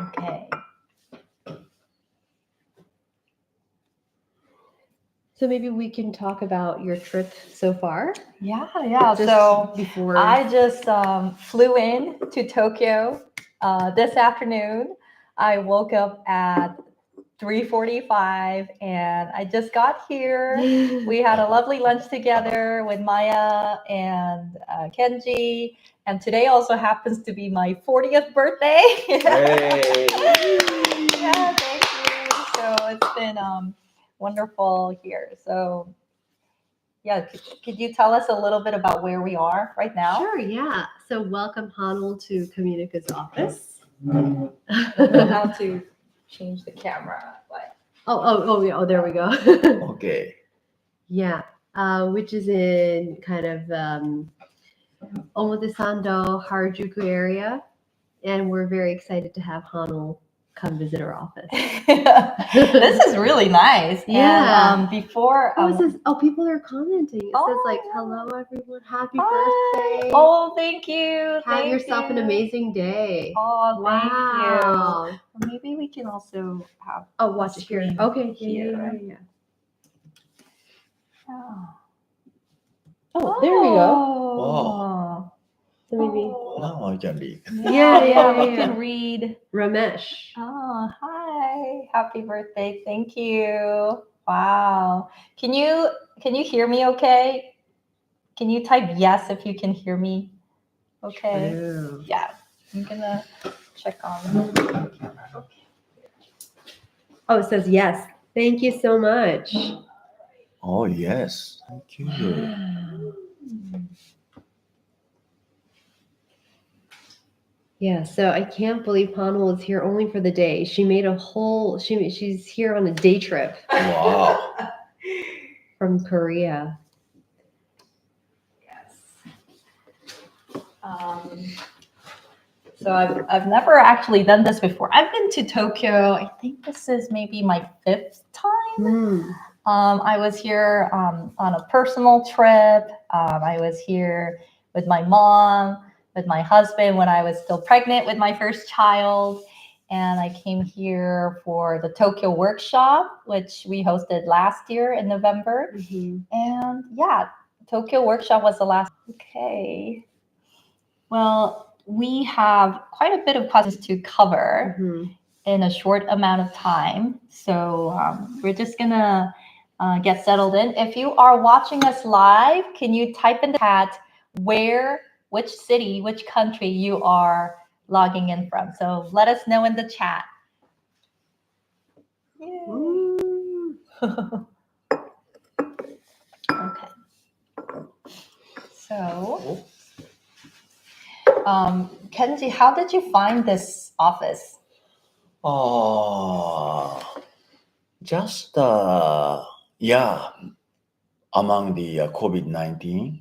Okay. So maybe we can talk about your trip so far. Yeah. Just So before I just flew in to Tokyo this afternoon. I woke up at 3:45 and I just got here. We had a lovely lunch together with Maya and Kenji. And today also happens to be my 40th birthday. Hey. Yeah, thank you. So it's been wonderful here. So yeah, could you tell us a little bit about where we are right now? Sure, yeah. So welcome Hanul to Communica's office. I don't know how to change the camera, but Oh, there we go. Okay. Yeah, which is in kind of Omotesando, Harajuku area. And we're very excited to have Hanul come visit our office. this is really nice. Yeah. And before What was this? Oh, people are commenting. It says like, "Hello, everyone. Happy birthday. Oh, thank you. Have yourself an amazing day." Oh, thank Wow. you. Maybe we can also have Watch it here. screen Okay. here. Yeah. Oh, there we go. Wow. So maybe. Now I can read. Yeah. We can read. Ramesh. Oh, hi. Happy birthday. Thank you. Wow. Can you hear me okay? Can you type yes if you can hear me? Okay. True. Yeah. I'm gonna check on the camera. Okay. Oh, it says yes. Thank you so much. Oh, yes. Thank you. Yeah, so I can't believe Hanul is here only for the day. She made a whole. She's here on a day trip Wow. from Korea. Yes. So I've never actually done this before. I've been to Tokyo. I think this is maybe my 5th time. I was here on a personal trip. I was here with my mom, with my husband when I was still pregnant with my first child. And I came here for the Tokyo workshop, which we hosted last year in November. Mm-hmm. And yeah, Tokyo workshop was the last. Okay. Well, we have quite a bit of questions to cover in a short amount of time. So we're just going to get settled in. If you are watching us live, can you type in the chat which city, which country you are logging in from? So let us know in the chat. Okay. So, Kenji, how did you find this office? Just among the COVID-19,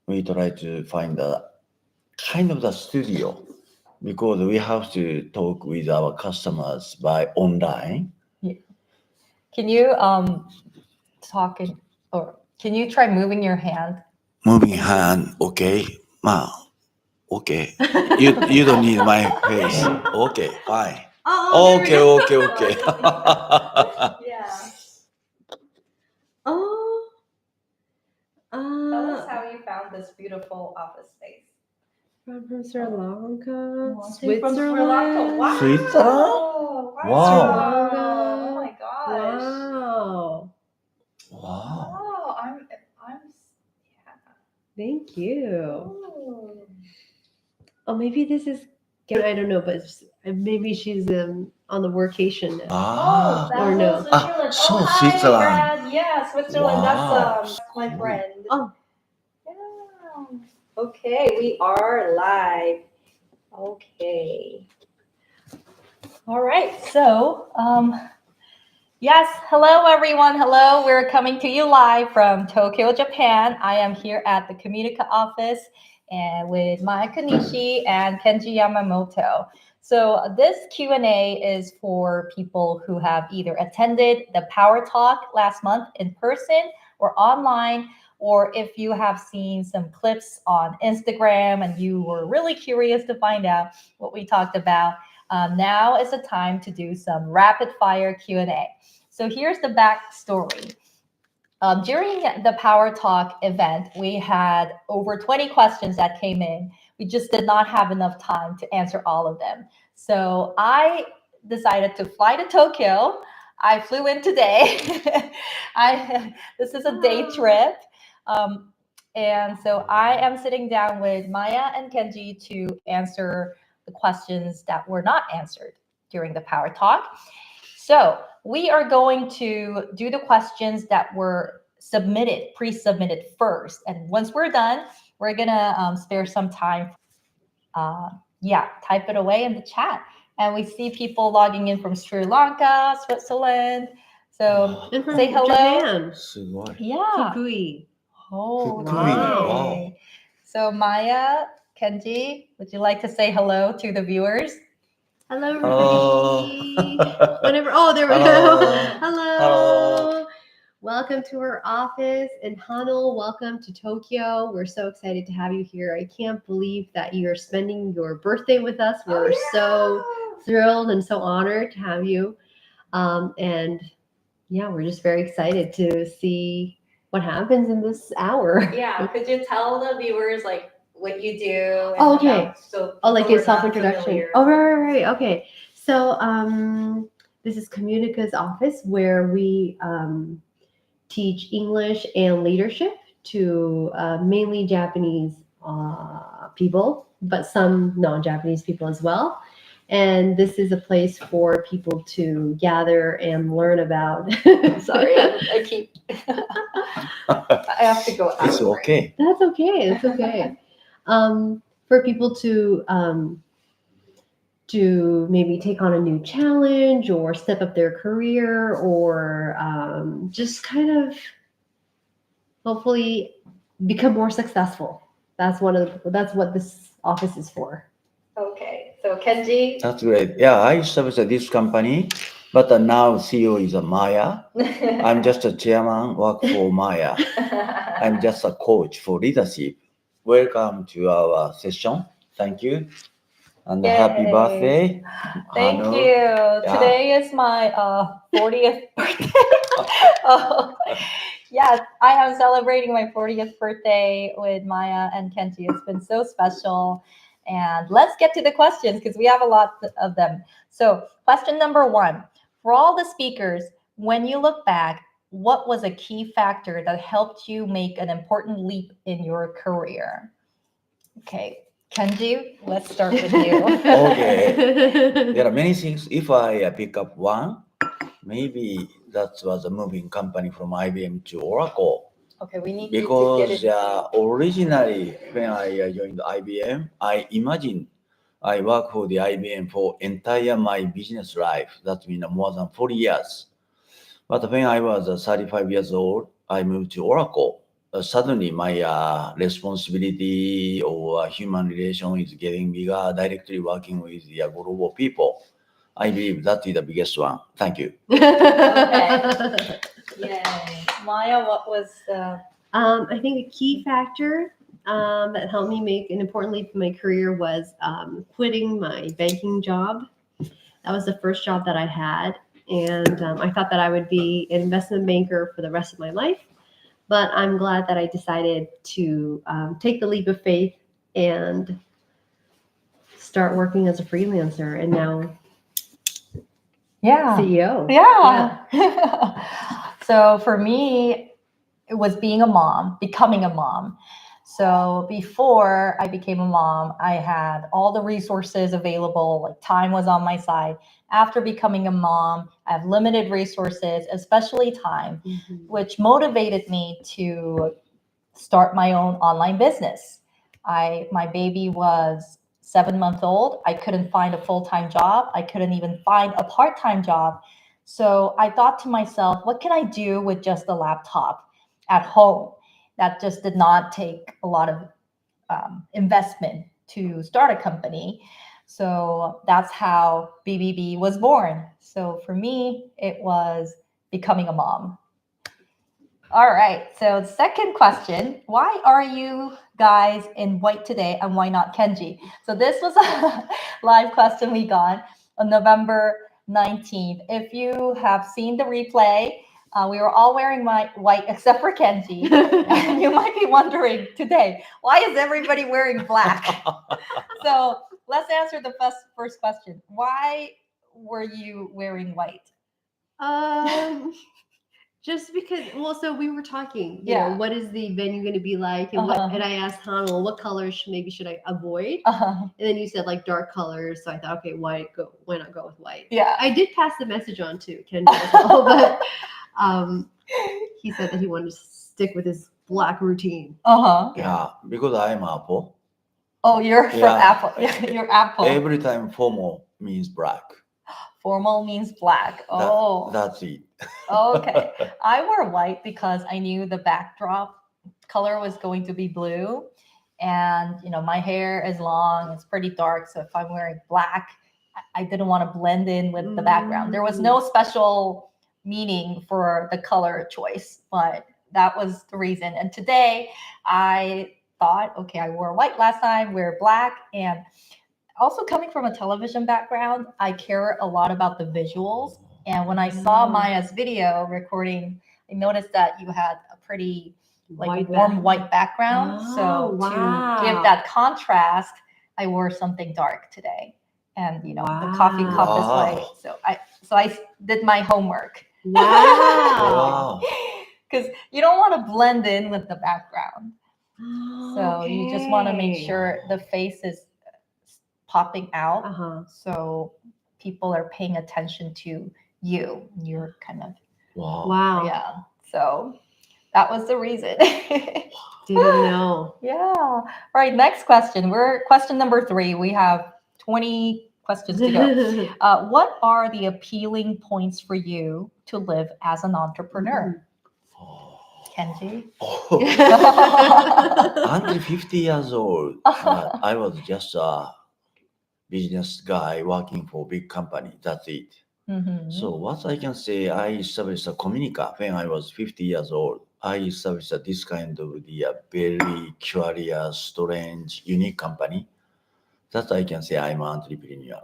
we try to find a kind of the studio because we have to talk with our customers by online. Yeah. Can you can you try moving your hand? Moving hand, okay. Okay. You don't need my face. Okay, fine. Okay. Yeah. Tell us how you found this beautiful office space. From Sri Lanka, From Sri Lanka. Wow. Switzerland? Wow. Wow. Oh my gosh. Wow. I'm Thank you. Ooh. Oh, maybe this is. I don't know, but maybe she's on the workation now. Or no. Switzerland. So hi, Switzerland. Brad. Yeah, Switzerland. Wow. That's my friend. Oh. Yeah. Okay, we are live. Okay. All right. So, yes. Hello, everyone. Hello. We're coming to you live from Tokyo, Japan. I am here at the Communica office and with Maya Konishi and Kenji Yamamoto. So this Q&A is for people who have either attended the Power Talk last month in person or online, or if you have seen some clips on Instagram and you were really curious to find out what we talked about, Now is the time to do some rapid fire Q&A. So here's the backstory. During the Power Talk event, we had over 20 questions that came in. We just did not have enough time to answer all of them. So I decided to fly to Tokyo. I flew in today. This is a day trip. And so I am sitting down with Maya and Kenji to answer the questions that were not answered during the Power Talk. So we are going to do the questions that were submitted, pre-submitted first. And once we're done, we're gonna spare some time. Type it away in the chat. And we see people logging in from Sri Lanka, Switzerland. So And from say hello. Japan. すごい。 Yeah. Fukui. Oh, Fukui. wow. So Maya, Kenji, would you like to say hello to the viewers? Hello, Hello. Ruby. Whenever. Oh, there we go. Hello. Hello. Hello. Welcome to our office. And Hanul, welcome to Tokyo. We're so excited to have you here. I can't believe that you're spending your birthday with us. We're so thrilled and so honored to have you. And yeah, we're just very excited to see what happens in this hour. Yeah, could you tell the viewers like what you do? Oh, okay. So like people a are not self-introduction. familiar. Oh, right. Okay. So this is Communica's office where we teach English and leadership to mainly Japanese people, but some non-Japanese people as well. And this is a place for people to gather and learn about. Sorry, I keep. I have to go out. It's okay. That's okay. It's okay. For people to maybe take on a new challenge or step up their career or just kind of hopefully become more successful. That's what this office is for. Okay, so Kenji. That's great. Yeah, I established this company, but now CEO is Maya. I'm just a chairman, work for Maya. I'm just a coach for leadership. Welcome to our session. Thank you. And happy Yay. birthday. Thank Hanul. you. Yeah. Today is my 40th birthday. Oh, yeah, I am celebrating my 40th birthday with Maya and Kenji. It's been so special. And let's get to the questions because we have a lot of them. So, question number 1. For all the speakers, when you look back, what was a key factor that helped you make an important leap in your career? Okay, Kenji, let's start with you. Okay. There are many things. If I pick up one, maybe that was a moving company from IBM to Oracle. Okay, we need you to get Because it. originally, when I joined IBM, I imagined I work for the IBM for entire my business life. That means more than 40 years. But when I was 35 years old, I moved to Oracle. Suddenly, my responsibility or human relation is getting bigger, directly working with the global people. I believe that is the biggest one. Thank you. Okay. Yay. Maya, what was I think a key factor that helped me make an important leap in my career was quitting my banking job. That was the first job that I had. And I thought that I would be an investment banker for the rest of my life. But I'm glad that I decided to take the leap of faith and start working as a freelancer and now CEO. Yeah. So for me, it was being a mom, becoming a mom. So before I became a mom, I had all the resources available, like time was on my side. After becoming a mom, I have limited resources, especially time, which motivated me to start my own online business. My baby was 7 months old. I couldn't find a full-time job. I couldn't even find a part-time job. So I thought to myself, what can I do with just a laptop at home? That just did not take a lot of investment to start a company. So that's how BBB was born. So for me, it was becoming a mom. All right. So second question, why are you guys in white today and why not Kenji? So this was a live question we got. on November 19th. If you have seen the replay, we were all wearing white except for Kenji. And you might be wondering today, why is everybody wearing black? So let's answer the first question. Why were you wearing white? Just because, well, so we were talking, Yeah. what is the venue going to be like? And and I asked Han, well, what colors should I avoid? And then you said like dark colors. So I thought, okay, why not go with white? Yeah. I did pass the message on to Kenji as well, but he said that he wanted to stick with his black routine. Yeah, because I'm Apple. Oh, you're from Apple. You're Apple. Every time formal means black. Formal means black. Oh. That's it. Okay. I wore white because I knew the backdrop color was going to be blue. And, my hair is long. It's pretty dark. So if I'm wearing black, I didn't want to blend in with the background. There was no special meaning for the color choice, but that was the reason. And today I thought, okay, I wore white last time, wear black. And also coming from a television background, I care a lot about the visuals. And when I saw Maya's video recording, I noticed that you had a pretty warm white background. So to give that contrast, I wore something dark today. And the coffee cup is white. So I did my homework. Wow. Because you don't want to blend in with the background. So you just want to make sure the face is popping out. So people are paying attention to you. You're kind of wow. Yeah. So that was the reason. Didn't know. Yeah. All right. Next question. We're question number 3. We have 20 questions to go. What are the appealing points for you to live as an entrepreneur? Kenji? Until 50 years old, I was just a business guy working for a big company. That's it. So what I can say, I established a Communica when I was 50 years old. I established this kind of very curious, strange, unique company. That I can say I'm an entrepreneur.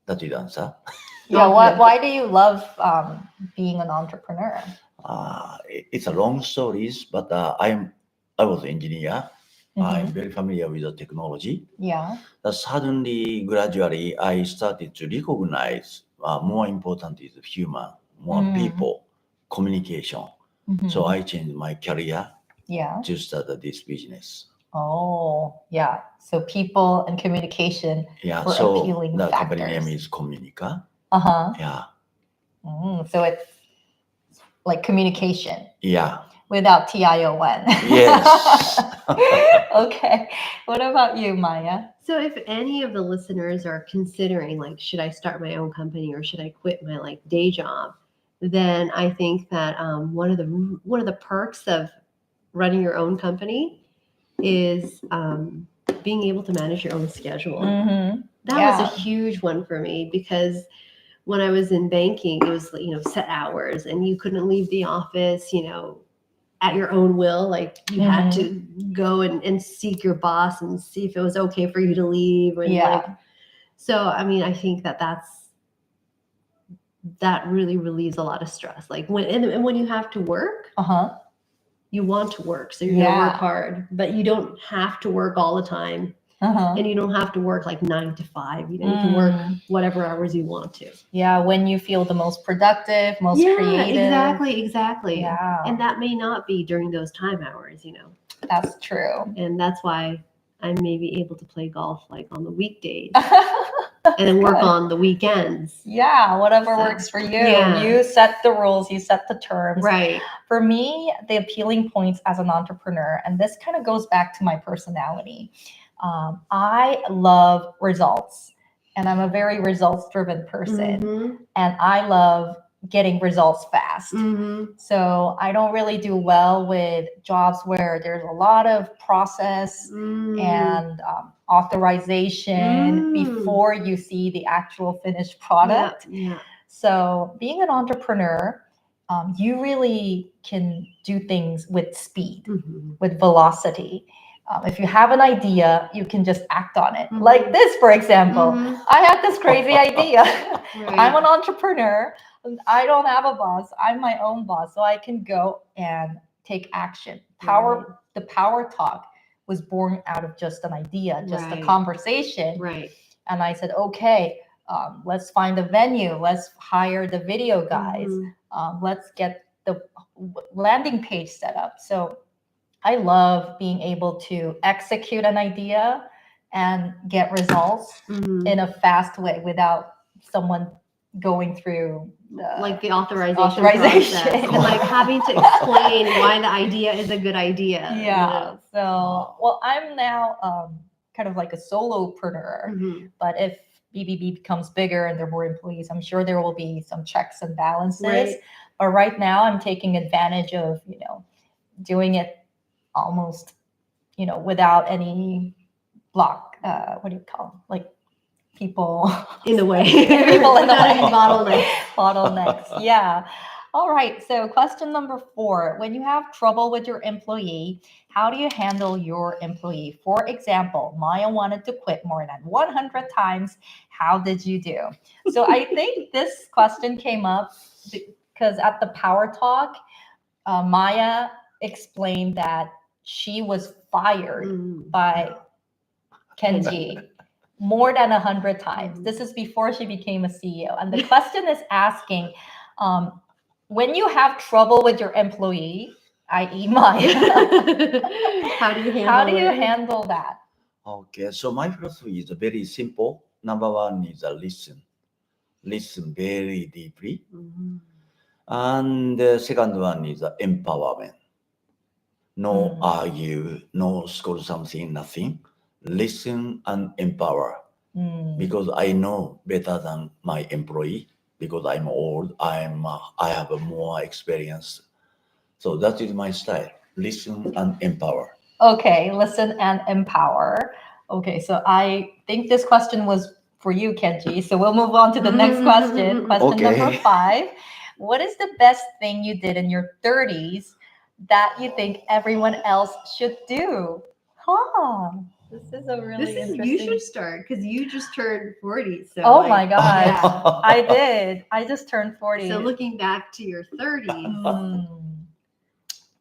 That is the answer. Yeah. Why do you love being an entrepreneur? It's a long stories, but I was an engineer. I'm very familiar with the technology. Yeah. Suddenly, gradually, I started to recognize more important is human, more people, communication. So I changed my career to start this business. Oh, yeah. So people and communication were appealing the factors. company name is Communica. Yeah. So it's like communication. Yeah. Without TION. Yes. Okay. What about you, Maya? So if any of the listeners are considering should I start my own company or should I quit my day job, then I think that one of the perks of running your own company is being able to manage your own schedule. That was a huge one for me because when I was in banking, it was set hours and you couldn't leave the office, at your own will. You had to go and seek your boss and see if it was okay for you to leave. And so, I think that really relieves a lot of stress. When you have to work, you want to work. So you're going to work hard, but you don't have to work all the time. And you don't have to work 9 to 5. You can work whatever hours you want to. Yeah, when you feel the most productive, most creative. Exactly. Yeah. And that may not be during those time hours, That's true. And that's why I may be able to play golf on the weekdays and then work on the weekends. Yeah, whatever works for you. Yeah. You set the rules, you set the terms. Right. For me, the appealing points as an entrepreneur, and this kind of goes back to my personality. I love results, and I'm a very results-driven person, and I love getting results fast. So I don't really do well with jobs where there's a lot of process and authorization before you see the actual finished product. Yeah. So being an entrepreneur, you really can do things with speed, with velocity. if you have an idea, you can just act on it. Mhm. Like this, for example. Mhm. I had this crazy idea. Right. I'm an entrepreneur. I don't have a boss. I'm my own boss. So I can go and take action. The power talk was born out of just an idea, just a Right. conversation. Right. And I said, okay, let's find a venue. Let's hire the video guys. Mhm. Let's get the landing page set up. So I love being able to execute an idea and get results Mhm. in a fast way without someone going through Like the authorization authorization. process and like having to explain why the idea is a good idea. Yeah. So, well, I'm now kind of like a solopreneur, Mhm. but if BBB becomes bigger and there are more employees, I'm sure there will be some checks and balances. Right. But right now, I'm taking advantage of, doing it almost, without any block. What do you call them? Like people In the way. People in the Without way. any bottlenecks. Bottlenecks. Yeah. All right. So question number 4, when you have trouble with your employee, how do you handle your employee? For example, Maya wanted to quit more than 100 times. How did you do? So I think this question came up because at the Power Talk, Maya explained that she was fired Mhm. by Kenji more than 100 times. Mhm. This is before she became a CEO. And the question is asking, when you have trouble with your employee, i.e. Maya, How do you handle how do you it? handle that? Okay, so my philosophy is very simple. Number one is listen. Listen very deeply. Mhm. And the second one is empowerment. No argue, no score something, nothing. Listen and empower. Because I know better than my employee. Because I'm old, I have a more experience. So that is my style. Listen and empower. Okay, listen and empower. Okay, so I think this question was for you, Kenji. So we'll move on to the next question. Question Okay. number 5. What is the best thing you did in your 30s that you think everyone else should do? Huh. This is a really interesting. You should start because you just turned 40. So Oh my God. yeah. I did. I just turned 40. So looking back to your 30s, Mm.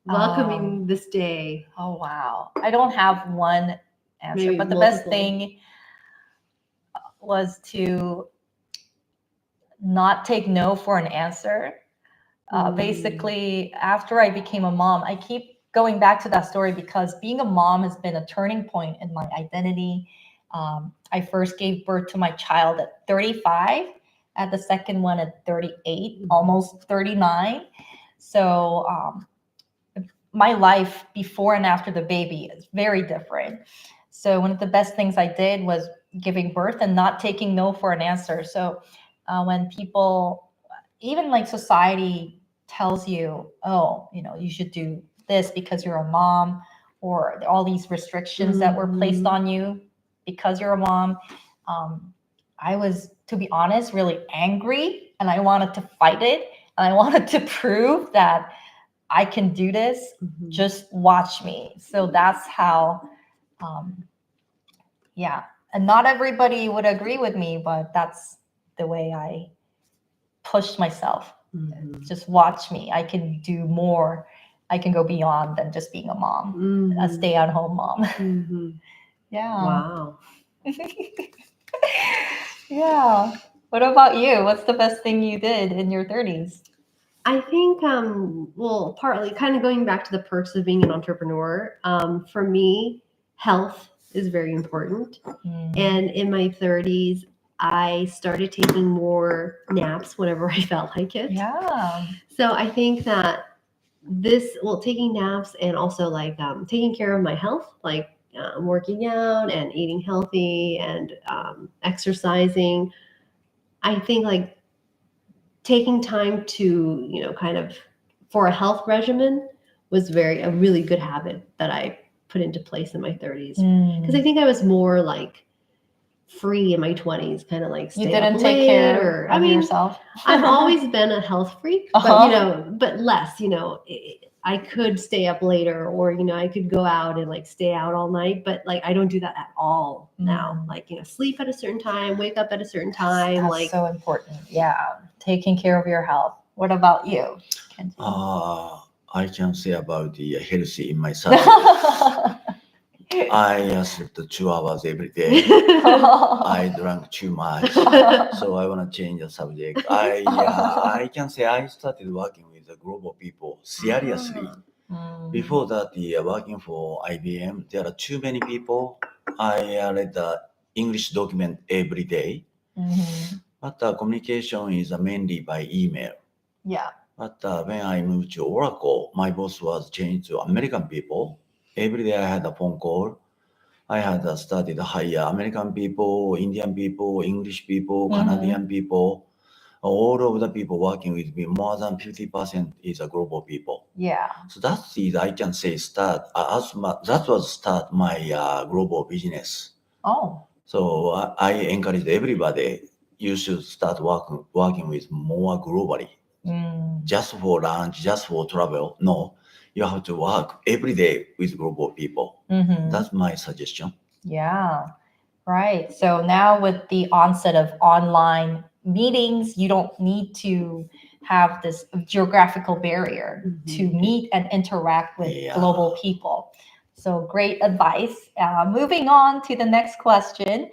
welcoming this day. Oh wow. I don't have one answer, Maybe but the best multiple. thing was to not take no for an answer. Basically, after I became a mom, I keep going back to that story because being a mom has been a turning point in my identity. I first gave birth to my child at 35, at the second one at 38, almost 39. So my life before and after the baby is very different. So one of the best things I did was giving birth and not taking no for an answer. So when people, even like society tells you, oh, you should do this because you're a mom, or all these restrictions that were placed on you because you're a mom. I was, to be honest, really angry, and I wanted to fight it. And I wanted to prove that I can do this. Just watch me. So that's how, yeah. And not everybody would agree with me, but that's the way I pushed myself. Just watch me. I can do more. I can go beyond than just being a mom, a stay-at-home mom. Yeah. Wow. Yeah. What about you? What's the best thing you did in your 30s? I think, well, partly kind of going back to the perks of being an entrepreneur, for me, health is very important. And in my 30s, I started taking more naps whenever I felt like it. Yeah. So I think that taking naps and also like taking care of my health, like working out and eating healthy and exercising, I think like taking time to, kind of for a health regimen was a really good habit that I put into place in my 30s. Because I think I was more like free in my 20s, kind of like You stay didn't up take late care or of yourself. I've always been a health freak, but but less, I could stay up later, or I could go out and like stay out all night, but like I don't do that at all now. Like sleep at a certain time, wake up at a certain time. That's Like so important. Yeah, taking care of your health. What about you, Kenji? I can say about the healthy in my subject. I slept 2 hours every day. I drank too much, so I want to change the subject. I can say I started working with the global people seriously. Before that, working for IBM, there are too many people. I read the English document every day, but communication is mainly by email. Yeah. But when I moved to Oracle, my boss was changed to American people. Every day I had a phone call. I had started to hire American people, Indian people, English people, Canadian people. All of the people working with me, more than 50% is a global people. Yeah. So that's it. I can say that was start my global business. Oh. So I encourage everybody. You should start working with more globally. Just for lunch, just for travel. No, you have to work every day with global people. That's my suggestion. Yeah, right. So now with the onset of online meetings, you don't need to have this geographical barrier to meet and interact with global people. So great advice. Moving on to the next question.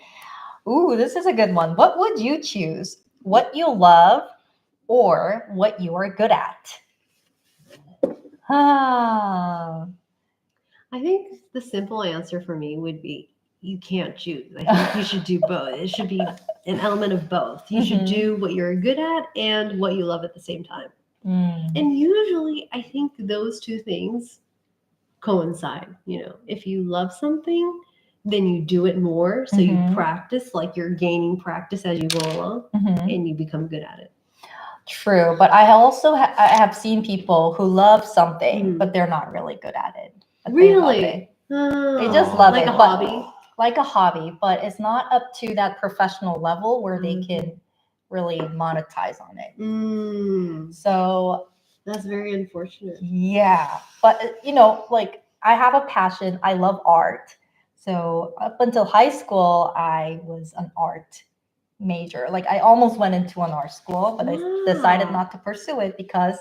Ooh, this is a good one. What would you choose? What you love or what you are good at? Ah. I think the simple answer for me would be you can't choose. I think you should do both. It should be an element of both. You should do what you're good at and what you love at the same time. And usually I think those two things coincide. If you love something, then you do it more. So you practice, like you're gaining practice as you go along, and you become good at it. True, but I also I have seen people who love something, but they're not really good at it. But Really? They just love like it. a hobby. Like a hobby, but it's not up to that professional level where they can really monetize on it. So that's very unfortunate. Yeah, but like I have a passion. I love art. So up until high school, I was an art major. Like I almost went into an art school, but I decided not to pursue it because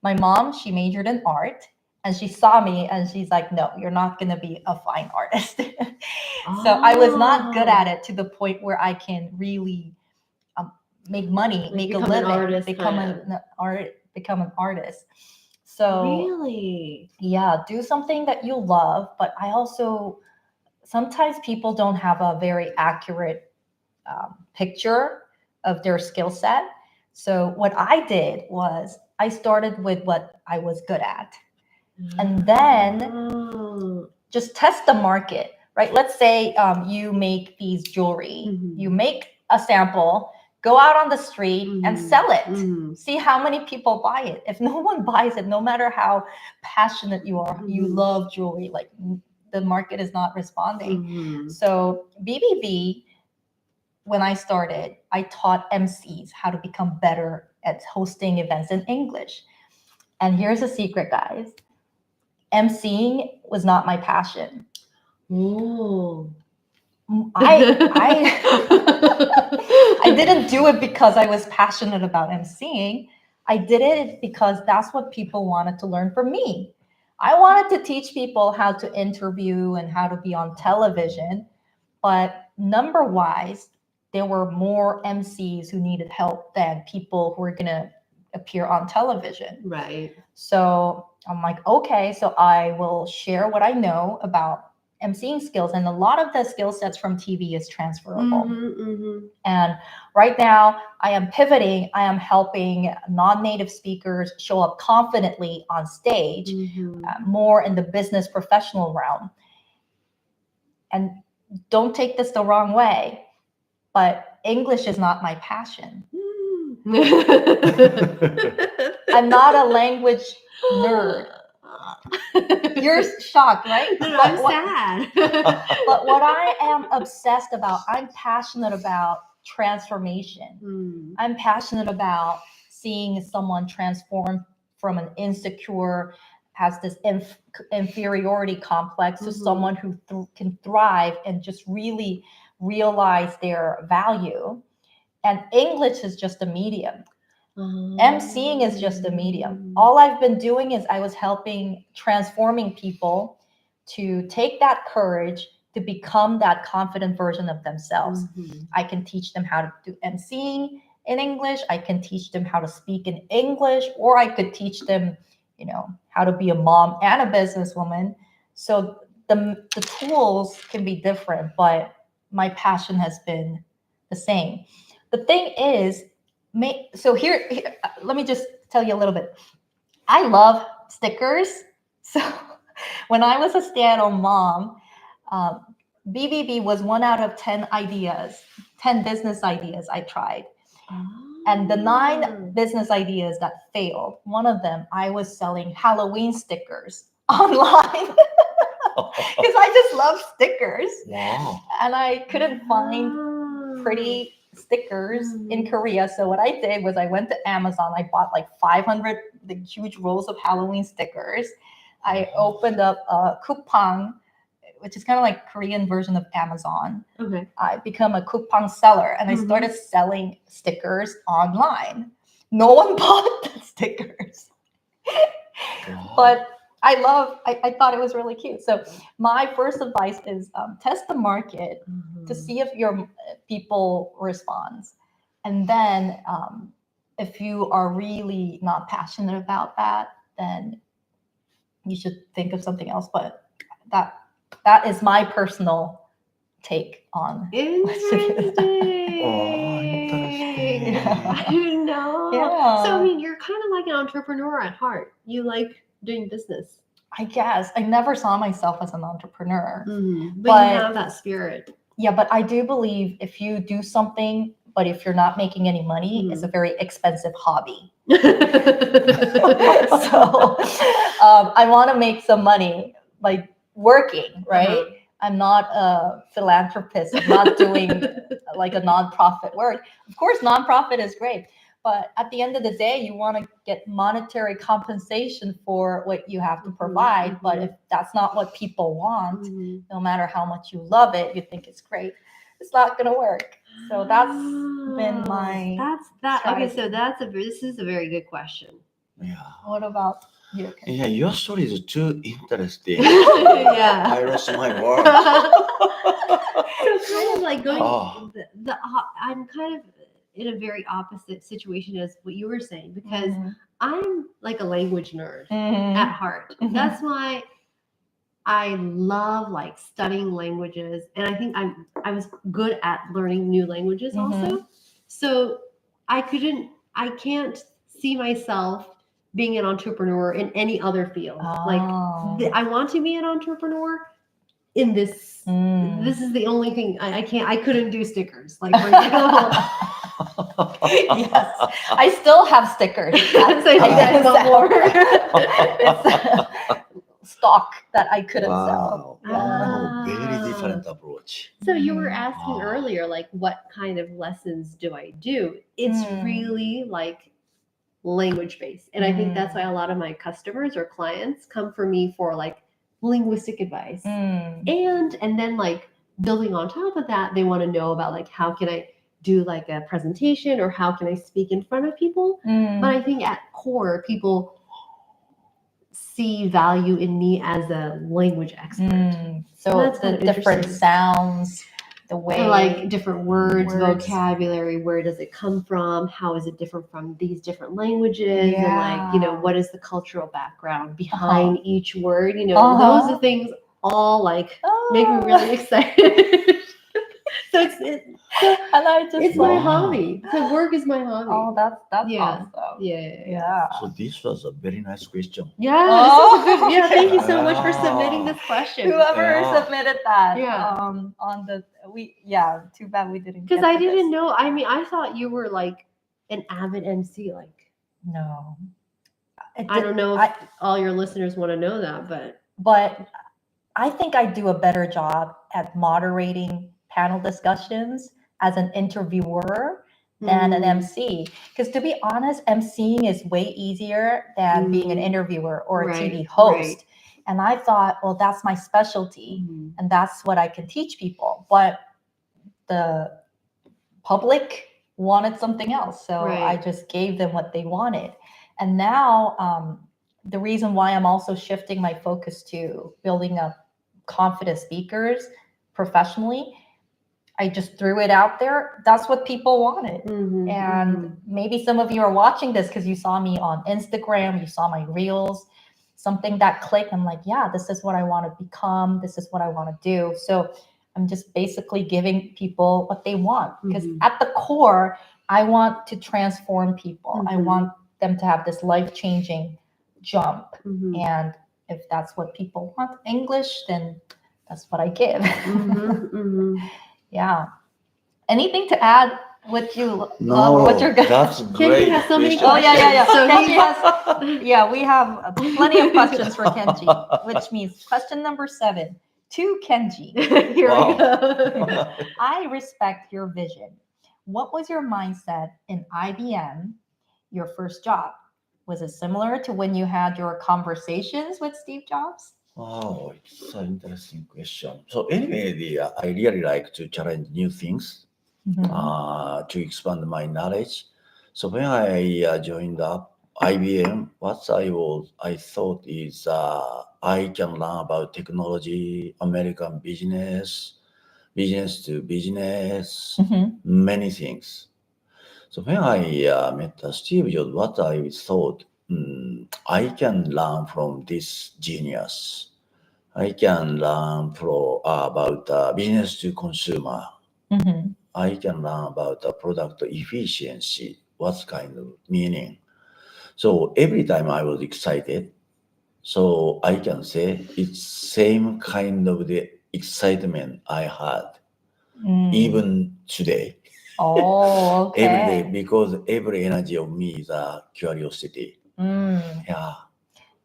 my mom, she majored in art and she saw me and she's like, no, you're not going to be a fine artist. So I was not good at it to the point where I can really make money, like make a living, artist, become an artist. So really, yeah, do something that you love. But I also sometimes people don't have a very accurate picture of their skill set. So what I did was I started with what I was good at, and then just test the market. Right? Let's say you make these jewelry, you make a sample. Go out on the street and sell it. See how many people buy it. If no one buys it, no matter how passionate you are, you love jewelry, like the market is not responding. So BBB, when I started, I taught MCs how to become better at hosting events in English. And here's a secret, guys. MCing was not my passion. Oh. I didn't do it because I was passionate about emceeing. I did it because that's what people wanted to learn from me. I wanted to teach people how to interview and how to be on television, but number-wise, there were more MCs who needed help than people who were going to appear on television. Right. So I'm like, okay, so I will share what I know about emceeing skills, and a lot of the skill sets from TV is transferable. And right now I am pivoting. I am helping non-native speakers show up confidently on stage, more in the business professional realm. And don't take this the wrong way, but English is not my passion. I'm not a language nerd. You're shocked, right? No, I'm sad. But what I am obsessed about, I'm passionate about transformation. I'm passionate about seeing someone transform from an insecure has this inferiority complex to Mhm. someone who can thrive and just really realize their value. And English is just a medium. MCing is just a medium. All I've been doing is I was helping transforming people to take that courage to become that confident version of themselves. Mhm. I can teach them how to do MCing in English. I can teach them how to speak in English, or I could teach them, how to be a mom and a businesswoman. So the tools can be different, but my passion has been the same. The thing is, so here, let me just tell you a little bit. I love stickers. So when I was a stay-at-home mom, um, BBB was 1 out of 10 ideas, 10 business ideas I tried. And the 9 business ideas that failed, one of them, I was selling Halloween stickers online because I just love stickers. Wow. And I couldn't find pretty stickers in Korea. So what I did was I went to Amazon. I bought like 500 the huge rolls of Halloween stickers. I opened up a coupon, which is kind of like Korean version of Amazon. Okay. I become a coupon seller and I started selling stickers online. No one bought the stickers. Wow. But I thought it was really cute. So my first advice is test the market to see if your people responds. And then if you are really not passionate about that, then you should think of something else. But that is my personal take on. Interesting. Oh, interesting. I didn't know. Yeah. So I mean, you're kind of like an entrepreneur at heart. You like doing business. I guess I never saw myself as an entrepreneur. But you have that spirit. Yeah, but I do believe if you do something, but if you're not making any money, it's a very expensive hobby. So I want to make some money by working, right? I'm not a philanthropist. I'm not doing like a nonprofit work. Of course, nonprofit is great. But at the end of the day, you want to get monetary compensation for what you have to provide. But if that's not what people want, no matter how much you love it, you think it's great, it's not going to work. So that's been my Okay, so this is a very good question. Yeah. What about you? Yeah, your story is too interesting. Yeah. I lost my word. So kind of like going, I'm kind of in a very opposite situation as what you were saying, because I'm like a language nerd at heart. That's why I love like studying languages, and I think I was good at learning new languages also. So I can't see myself being an entrepreneur in any other field. Like I want to be an entrepreneur in this. This is the only thing I couldn't do stickers. Like for example. Yes, I still have stickers. I want more. It's stock that I couldn't sell. Wow, very different approach. So you were asking earlier, like, what kind of lessons do I do? It's really like language based, and I think that's why a lot of my customers or clients come for me for like linguistic advice, and then like building on top of that, they want to know about like how can I do like a presentation or how can I speak in front of people. But I think at core, people see value in me as a language expert. So that's the different sounds, the way, so like different words, vocabulary, where does it come from? How is it different from these different languages? And like, what is the cultural background behind each word? Those are things all like make me really excited. So it's my hobby. So work is my hobby. Oh, that's awesome. Yeah. So this was a very nice question. Yeah, this is a good. Yeah, thank you so much for submitting this question. Whoever submitted that. Too bad we didn't. Because I didn't know. I mean, I thought you were like an avid MC. Like, no. I don't know if all your listeners want to know that, but I think I do a better job at moderating panel discussions as an interviewer than an MC. Because to be honest, MCing is way easier than being an interviewer or a TV host. And I thought, well, that's my specialty and that's what I can teach people. But the public wanted something else. So I just gave them what they wanted. And now the reason why I'm also shifting my focus to building up confident speakers professionally, I just threw it out there. That's what people wanted. And maybe some of you are watching this because you saw me on Instagram, you saw my reels, something that clicked. I'm like, yeah, this is what I want to become. This is what I want to do. So I'm just basically giving people what they want. Because at the core, I want to transform people. I want them to have this life-changing jump. And if that's what people want, English, then that's what I give. Yeah. Anything to add? What you love or what you're good? That's great. has so many Oh yeah. So Kenji has, yeah, we have plenty of questions for Kenji, which means question number 7 to Kenji. Here we go. I respect your vision. What was your mindset in IBM, your first job? Was it similar to when you had your conversations with Steve Jobs? Oh, it's an interesting question. So anyway, I really like to challenge new things to expand my knowledge. So when I joined up IBM, what I thought is I can learn about technology, American business, business to business, many things. So when I met Steve Jobs, what I thought, I can learn from this genius. I can learn about business to consumer. I can learn about product efficiency. What kind of meaning? So every time I was excited, so I can say it's same kind of the excitement I had even today. Oh, okay. Every day, because every energy of me is curiosity.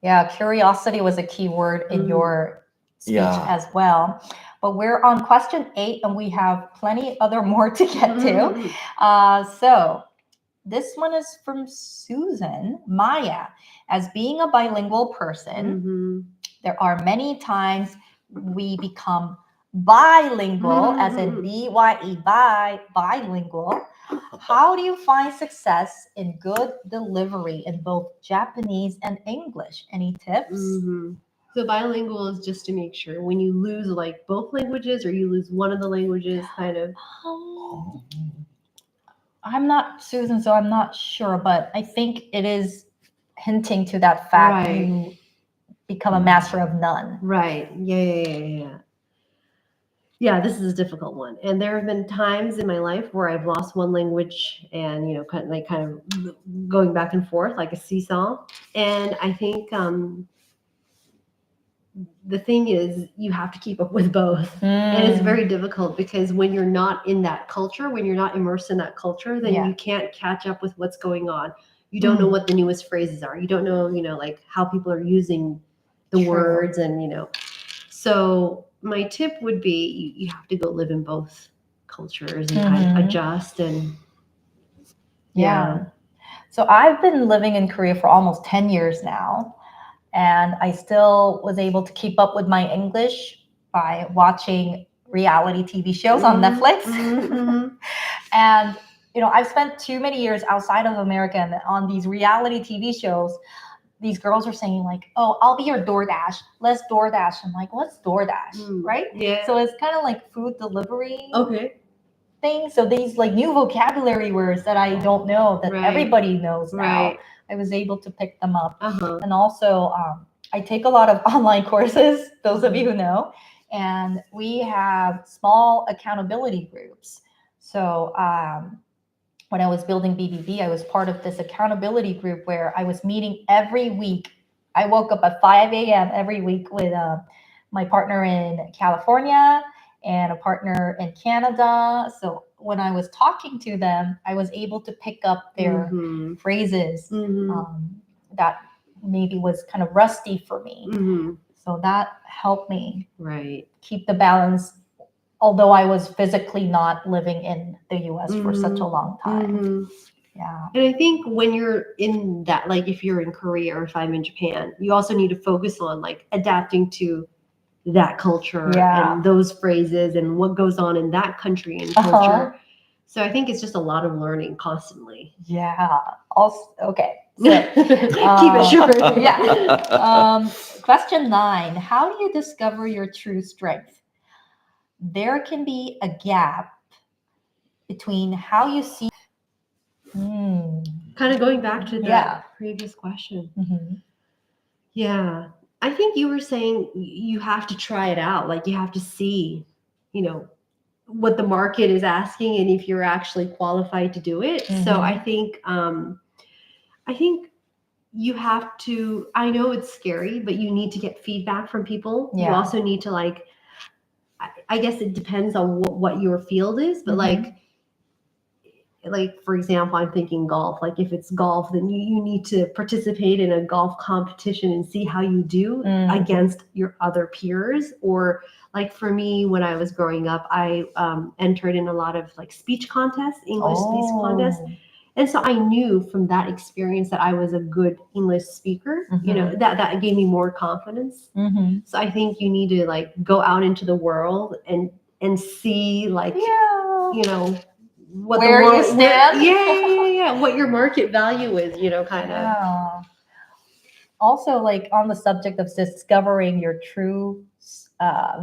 Yeah, curiosity was a key word in your speech as well. But we're on question 8 and we have plenty other more to get to. So this one is from Susan. Maya, as being a bilingual person, there are many times we become bilingual, as in B-Y-E, bilingual. How do you find success in good delivery in both Japanese and English? Any tips? So bilingual is just to make sure when you lose like both languages or you lose one of the languages, kind of. I'm not Susan, so I'm not sure, but I think it is hinting to that fact you become a master of none. Right. Yeah. Yeah, this is a difficult one. And there have been times in my life where I've lost one language and, kind of going back and forth like a seesaw. And I think the thing is you have to keep up with both. And it's very difficult because when you're not in that culture, when you're not immersed in that culture, then you can't catch up with what's going on. You don't know what the newest phrases are. You don't know, like how people are using the words and, So my tip would be you have to go live in both cultures and kind of adjust and So I've been living in Korea for almost 10 years now, and I still was able to keep up with my English by watching reality TV shows on Netflix. And I've spent too many years outside of America, and on these reality TV shows, these girls are saying like, oh, I'll be your DoorDash. Let's DoorDash. I'm like, what's DoorDash? Right? Yeah. So it's kind of like food delivery thing. So these like new vocabulary words that I don't know that everybody knows now. I was able to pick them up. And also I take a lot of online courses, those of you who know, and we have small accountability groups. So when I was building BBB, I was part of this accountability group where I was meeting every week. I woke up at 5 a.m. every week with my partner in California and a partner in Canada. So when I was talking to them, I was able to pick up their phrases that maybe was kind of rusty for me. So that helped me keep the balance although I was physically not living in the US for such a long time. Mhm. Yeah. And I think when you're in that, like if you're in Korea or if I'm in Japan, you also need to focus on like adapting to that culture Yeah. and those phrases and what goes on in that country and culture. So I think it's just a lot of learning constantly. Yeah. Also, okay. Keep So, it short. yeah. Question 9. How do you discover your true strength? There can be a gap between how you see. Kind of going back to that Yeah. previous question. Mhm. Yeah. I think you were saying you have to try it out. Like you have to see, what the market is asking and if you're actually qualified to do it. So Mhm. I think you have to, I know it's scary, but you need to get feedback from people. You Yeah. also need to I guess it depends on what your field is, but Mhm. like for example, I'm thinking golf. Like if it's golf, then you need to participate in a golf competition and see how you do against your other peers. Or like for me, when I was growing up, I entered in a lot of like speech contests, English speech contests. And so I knew from that experience that I was a good English speaker. That gave me more confidence. Mhm. So I think you need to like go out into the world and see like Yeah. what Where the you world, stand? what your market value is, kind of. Yeah. Also, like on the subject of discovering your true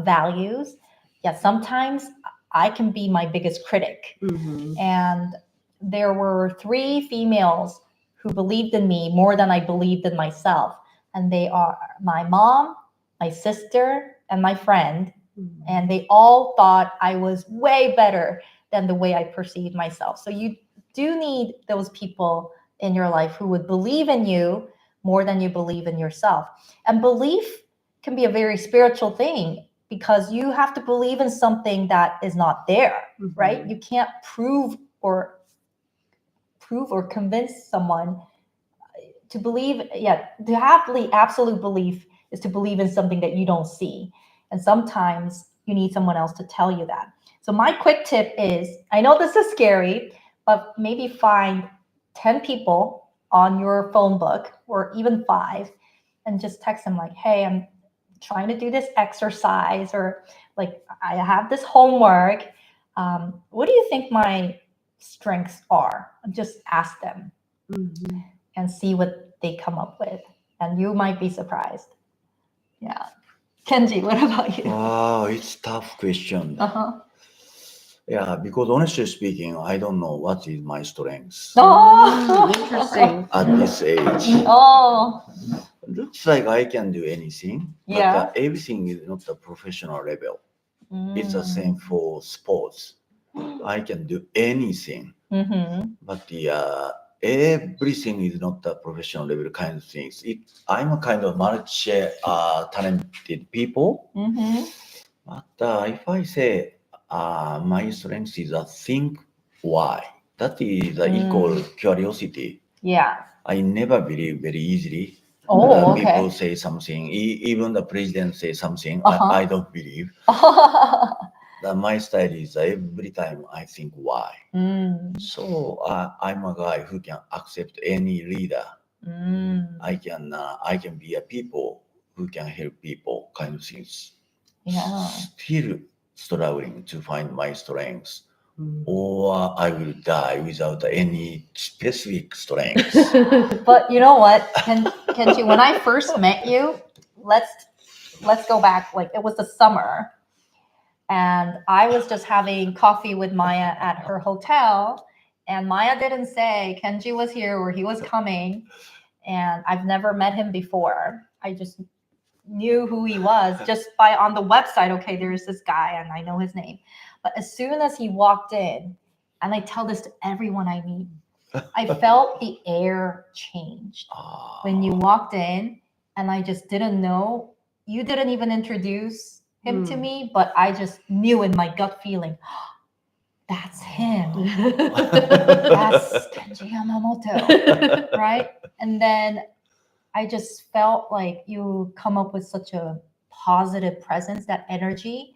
values, yeah, sometimes I can be my biggest critic. Mhm. And there were 3 females who believed in me more than I believed in myself. And they are my mom, my sister, and my friend. And they all thought I was way better than the way I perceived myself. So you do need those people in your life who would believe in you more than you believe in yourself. And belief can be a very spiritual thing because you have to believe in something that is not there, right? You can't prove or convince someone to believe. Yeah, to have the absolute belief is to believe in something that you don't see. And sometimes you need someone else to tell you that. So my quick tip is, I know this is scary, but maybe find 10 people on your phone book or even 5 and just text them like, hey, I'm trying to do this exercise, or like I have this homework. What do you think my strengths are? Just ask them and see what they come up with. And you might be surprised. Yeah. Kenji, what about you? Wow, it's tough question. Uh-huh. Yeah, because honestly speaking, I don't know what is my strengths Oh, Interesting. at this age. Oh, Looks like I can do anything, but yeah. everything is not the professional level. It's the Mm. same for sports. I can do anything, Mm-hmm. but everything is not the professional level kind of things. I'm a kind of multi talented people, Mm-hmm. but if I say my strength is a think why, that is equal curiosity. Yeah. I never believe very easily. Oh, People okay. say something, even the president say something, Uh-huh. I don't believe. My style is every time I think why. So I'm a guy who can accept any leader. I can be a people who can help people kind of things. Yeah. Still struggling to find my strengths, or I will die without any specific strengths. But you know what, Kenji, when I first met you, let's go back. Like it was the summer, and I was just having coffee with Maya at her hotel, and Maya didn't say Kenji was here or he was coming, and I've never met him before. I just knew who he was just by on the website. Okay, there's this guy and I know his name. But as soon as he walked in, and I tell this to everyone I meet, I felt the air changed when you walked in, and I just didn't know. You didn't even introduce him to me, but I just knew in my gut feeling, that's him. That's Kenji Yamamoto, right? And then I just felt like you come up with such a positive presence, that energy.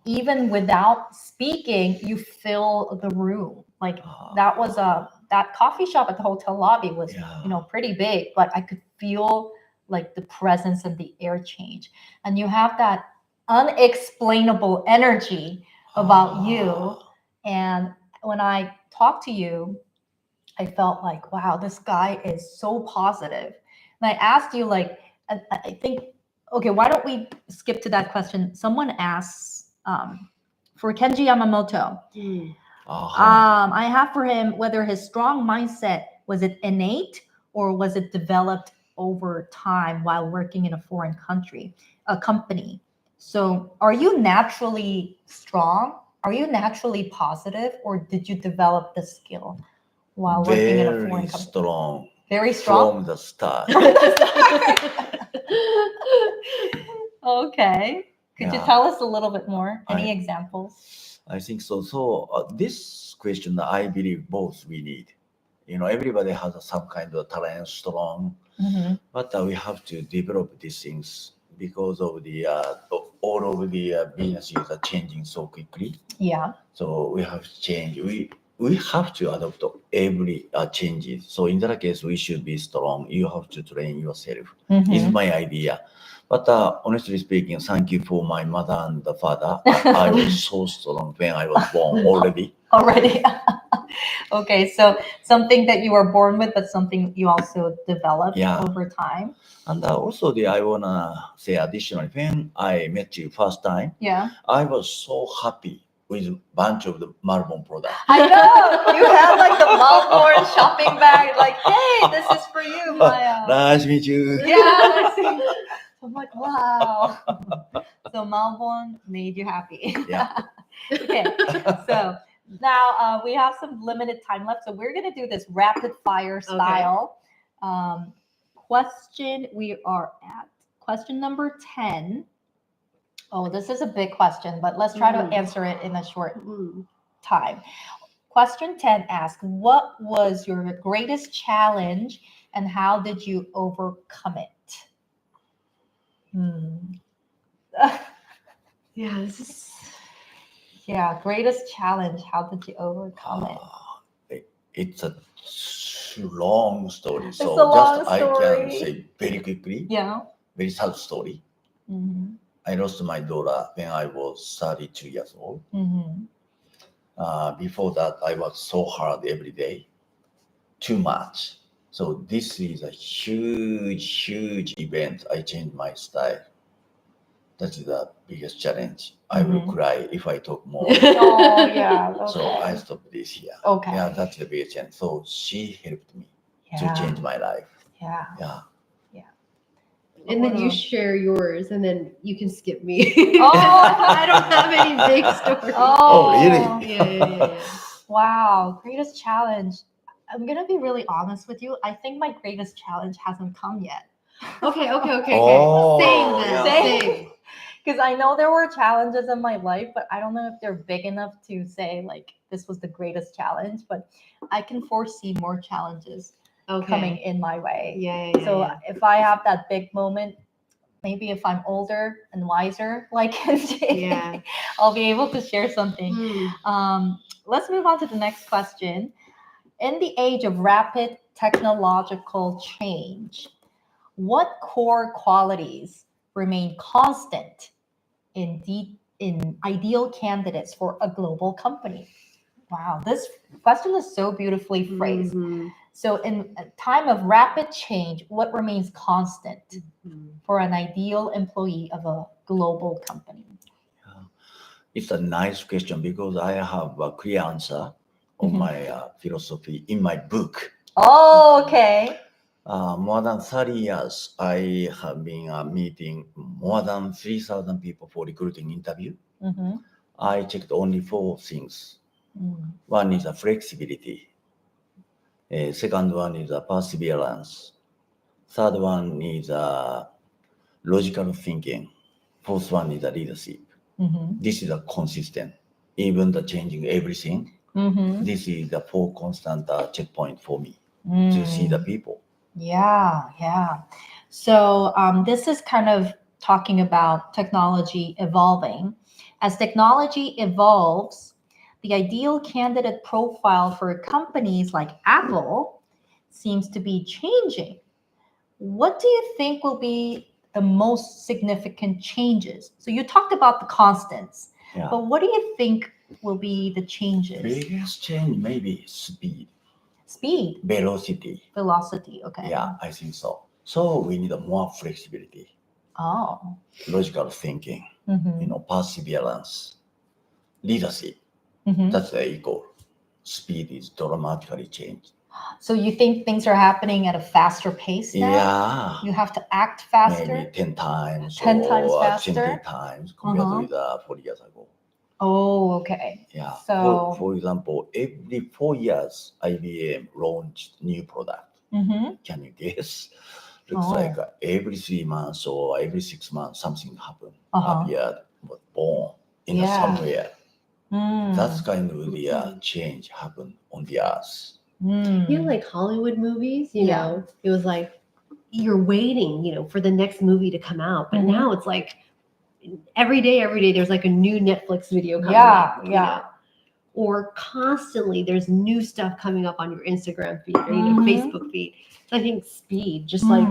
even without speaking, you fill the room. Like that was that coffee shop at the hotel lobby was, pretty big, but I could feel like the presence and the air change. And you have that unexplainable energy about you. And when I talked to you, I felt like, wow, this guy is so positive. And I asked you, like, I think, okay, why don't we skip to that question? Someone asks, for Kenji Yamamoto, I have for him whether his strong mindset, was it innate or was it developed over time while working in a foreign company? So are you naturally strong? Are you naturally positive, or did you develop the skill while working in a foreign company? Strong. Very strong? From the start. Okay. Could you tell us a little bit more? Any examples? I think so. So this question, I believe both we need. Everybody has some kind of talent, strong, but we have to develop these things because of the all of the businesses are changing so quickly. Yeah. So we have to change. We have to adopt every changes. So in that case, we should be strong. You have to train yourself. Is my idea. But honestly speaking, thank you for my mother and the father. I was so strong when I was born already. Okay, so something that you were born with, but something you also developed over time. And also I wanna say additionally, when I met you first time, I was so happy with a bunch of the Malbon products. I know! You had like the Malbon shopping bag, like, hey, this is for you, Maya. Nice to meet you. Yeah, nice to meet you. I'm like, wow. So Malbon made you happy. Yeah. Okay, so now we have some limited time left, so we're gonna do this rapid fire style question. We are at question number 10. Oh, this is a big question, but let's try to answer it in a short time. Question 10 asks, what was your greatest challenge and how did you overcome it? Greatest challenge. How did you overcome it? It's a long story. It's a long I story. can say very quickly. Yeah. Very sad story. I lost my daughter when I was 32 years old. Before that, I was so hard every day. Too much. So this is a huge event. I changed my style. That is the biggest challenge. I will cry if I talk more. Oh, yeah. Okay. So I stop this here. Okay. Yeah, that's the biggest challenge. So she helped me to change my life. Yeah. And then you share yours, and then you can skip me. Oh, I don't have any big stories. Oh, really? Yeah. Wow, greatest challenge. I'm gonna be really honest with you. I think my greatest challenge hasn't come yet. Okay. Oh, Same. Because I know there were challenges in my life, but I don't know if they're big enough to say like this was the greatest challenge. But I can foresee more challenges coming in my way. So if I have that big moment, maybe if I'm older and wiser, like Kenji, I'll be able to share something. Let's move on to the next question. In the age of rapid technological change, what core qualities remain constant in ideal candidates for a global company? Wow, this question is so beautifully phrased. So in a time of rapid change, what remains constant for an ideal employee of a global company? It's a nice question because I have a clear answer on my philosophy in my book. Oh, okay. More than 30 years, I have been meeting more than 3,000 people for recruiting interview. I checked only 4 things. One is a flexibility. Second one is a perseverance. Third one is logical thinking. Fourth one is a leadership. This is a consistent, even the changing everything. This is the 4 constant checkpoint for me to see the people. Yeah. So this is kind of talking about technology evolving. As technology evolves, the ideal candidate profile for companies like Apple seems to be changing. What do you think will be the most significant changes? So you talked about the constants, Yeah. but what do you think will be the changes? Biggest change maybe speed, Speed, velocity. velocity, okay. Yeah, I think so. So we need more flexibility, Oh. logical thinking, Mhm. perseverance, leadership. Mhm. That's the equal. Speed is dramatically changed. So you think things are happening at a faster pace now? Yeah. You have to act faster? Maybe 10 times 10 or times 20 faster? times compared with 4 years ago. Oh, okay. Yeah. So, For example, every 4 years, IBM launched new product. mhm. Can you guess? Looks Oh. like every 3 months or every 6 months, something happened, Uh-huh. appeared, was born in Yeah. somewhere. Mm. That's kind of the change happened on the earth. Mm. You know, like Hollywood movies, you Yeah. know, it was like you're waiting, you know, for the next movie to come out. But Mhm. now it's like every day, there's like a new Netflix video coming Yeah, up. You yeah. know? Or constantly there's new stuff coming up on your Instagram feed or, you know, Mhm. Facebook feed. So I think speed, just like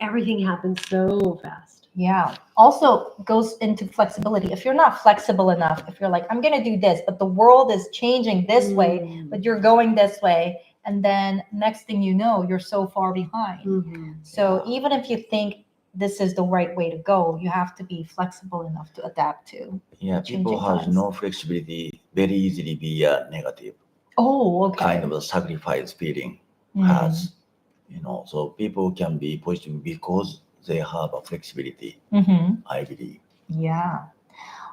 everything happens so fast. Yeah. Also goes into flexibility. If you're not flexible enough, if you're like, I'm going to do this, but the world is changing this way, but you're going this way, and then next thing you know, you're so far behind. Mm-hmm. So even if you think this is the right way to go, you have to be flexible enough to adapt to. Yeah, people Changing have times. no flexibility, very easily be negative, Oh, okay. kind of a sacrifice feeling has, so people can be positive because they have a flexibility, I believe. Yeah.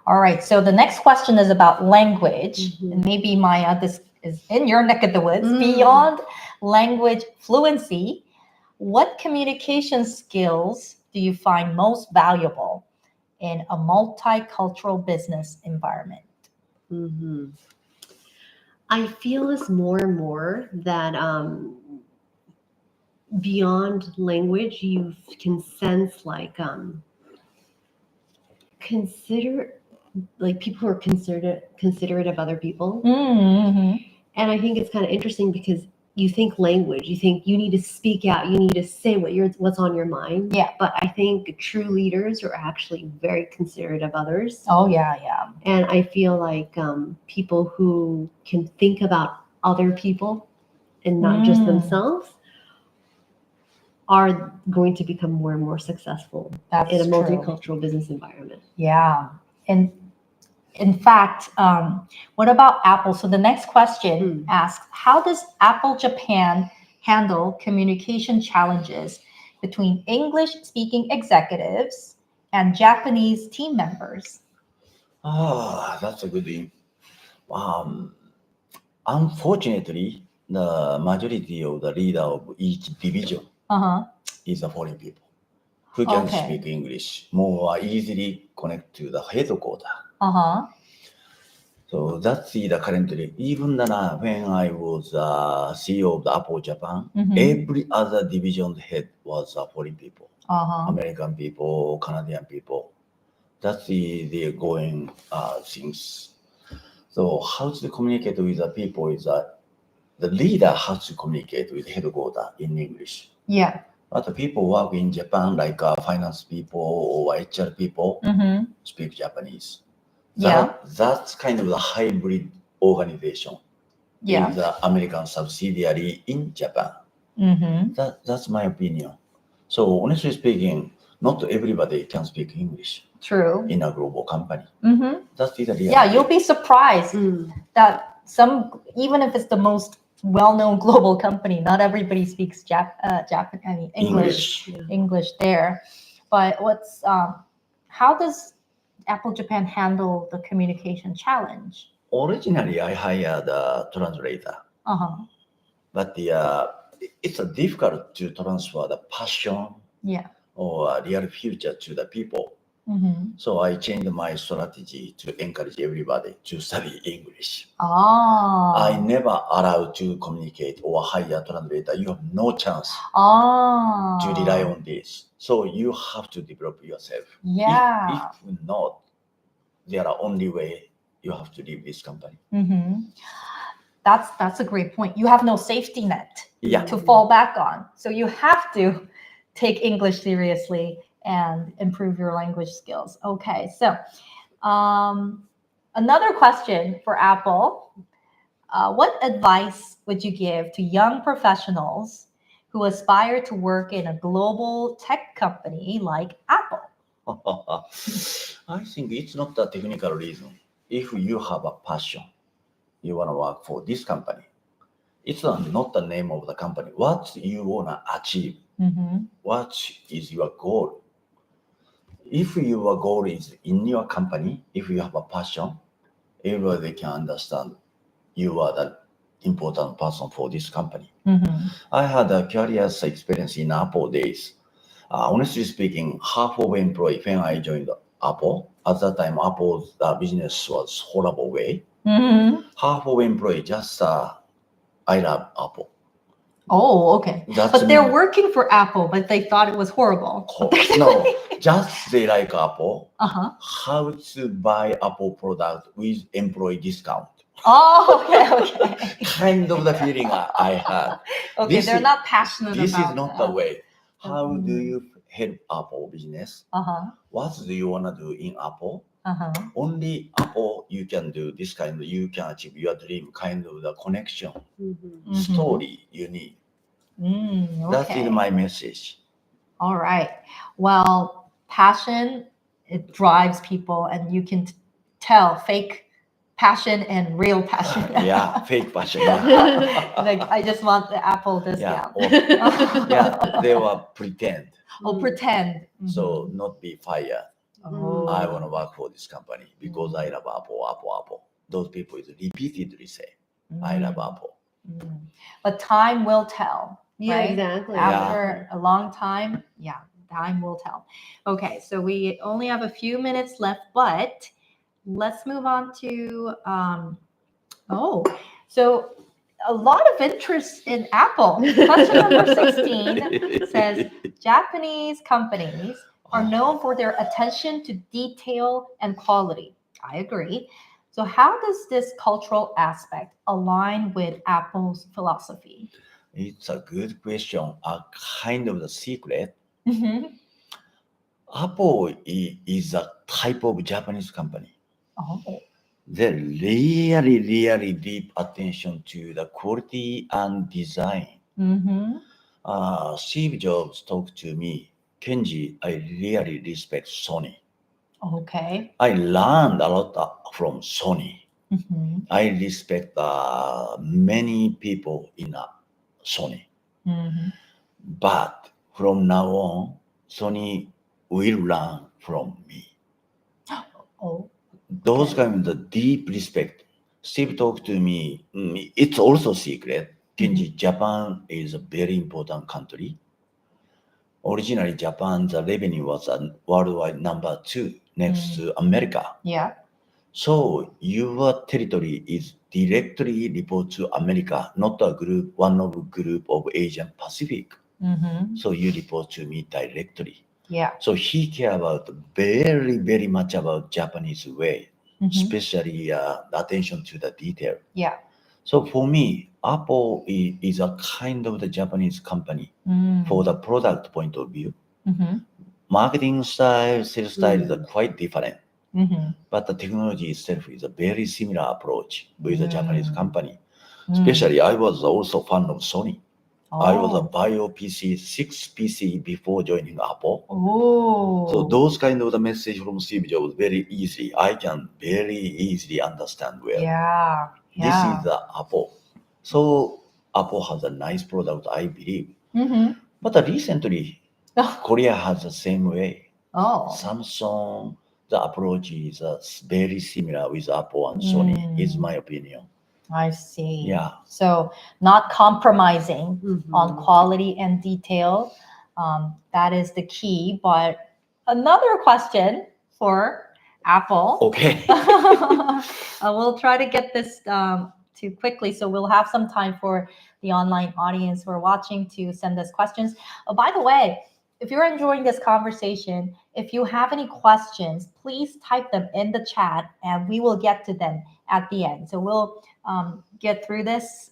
All right. So the next question is about language. Mhm. And maybe Maya, this is in your neck of the woods. Mm. Beyond language fluency, what communication skills do you find most valuable in a multicultural business environment? Mm-hmm. I feel this more and more that beyond language, you can sense like people who are considerate of other people. Mm-hmm. And I think it's kind of interesting because you think language, you think you need to speak out, you need to say what's on your mind. Yeah. But I think true leaders are actually very considerate of others. Oh, yeah, yeah. And I feel like people who can think about other people and not just themselves are going to become more and more successful That's in a true. multicultural business environment. Yeah. And in fact, what about Apple? So the next question asks, how does Apple Japan handle communication challenges between English-speaking executives and Japanese team members? That's a good thing. Unfortunately, the majority of the leader of each division is a foreign people who can speak English more easily connect to the headquarters. So that's the currently, even when I was CEO of the Apple Japan, every other division head was foreign people, American people, Canadian people. That's the going things. So how to communicate with the people is that the leader has to communicate with headquarters in English. Yeah. But the people work in Japan, like finance people or HR people, speak Japanese. That's kind of the hybrid organization. Yeah. Is the American subsidiary in Japan. That's my opinion. So honestly speaking, not everybody can speak English. True. In a global company. That's the reality. Yeah, you'll be surprised that even if it's the most well-known global company, not everybody speaks English there. But how does Apple Japan handle the communication challenge? Originally, I hired a translator. But it's difficult to transfer the passion or real future to the people. So I changed my strategy to encourage everybody to study English. I never allowed to communicate or hire a translator. You have no chance to rely on this. So you have to develop yourself. Yeah. If not, there are only way you have to leave this company. That's a great point. You have no safety net Yeah. to fall back on. So you have to take English seriously and improve your language skills. Okay, so another question for Apple. What advice would you give to young professionals who aspire to work in a global tech company like Apple? I think it's not a technical reason. If you have a passion, you want to work for this company. It's not the name of the company. What you want to achieve. What is your goal? If your goal is in your company, if you have a passion, everybody can understand you are the important person for this company. I had a career experience in Apple days. Honestly speaking, half of employee when I joined Apple, at that time Apple's business was horrible way. Half of employee just I love Apple. Oh, okay. That's But they're working for Apple, but they thought it was horrible. No, just they like Apple. Uh-huh. How to buy Apple product with employee discount. Oh, okay. Kind of the feeling I had. Okay, they're not passionate This about is not that. the way. How do you help Apple business? What do you want to do in Apple? Only Apple you can do this kind of, you can achieve your dream, kind of the connection, story you need. That is my message. All right. Well, passion, it drives people, and you can tell fake passion and real passion. Yeah, fake passion. Yeah. Like, I just want the Apple discount. Yeah, they will pretend. Oh, pretend. So not be fired. Oh. I want to work for this company because I love Apple, Apple, Apple. Those people is repeatedly say, I love Apple. But time will tell. Yeah, right? exactly. After a long time, time will tell. Okay, so we only have a few minutes left, but let's move on to so a lot of interest in Apple. Question number 16 says Japanese companies are known for their attention to detail and quality. I agree. So how does this cultural aspect align with Apple's philosophy? It's a good question. A kind of the secret. Apple is a type of Japanese company. They really deep attention to the quality and design. Steve Jobs talked to me, Kenji, I really respect Sony. Okay. I learned a lot from Sony. I respect many people in Sony. But from now on, Sony will learn from me. Those kind of deep respect. Steve talked to me. It's also secret. Kenji, Japan is a very important country. Originally, Japan's revenue was a worldwide number 2 next to America. Yeah. So your territory is directly report to America, not a group, one of a group of Asian Pacific. So you report to me directly. Yeah. So he care about very much about Japanese way, especially attention to the detail. Yeah. So for me, Apple is a kind of the Japanese company for the product point of view. Marketing style, sales style is quite different. But the technology itself is a very similar approach with a Japanese company. Especially, I was also fan of Sony. I was a bio PC, 6 PC before joining Apple. So those kind of the message from Steve Jobs very easy. I can very easily understand well. Yeah. This is the Apple. So Apple has a nice product, I believe. But recently, Korea has the same way. Samsung, the approach is very similar with Apple and Sony, is my opinion. I see. Yeah. So not compromising on quality and detail. That is the key. But another question for Apple. Okay. We'll try to get this too quickly, so we'll have some time for the online audience who are watching to send us questions. By the way, if you're enjoying this conversation, if you have any questions, please type them in the chat and we will get to them at the end. So we'll get through this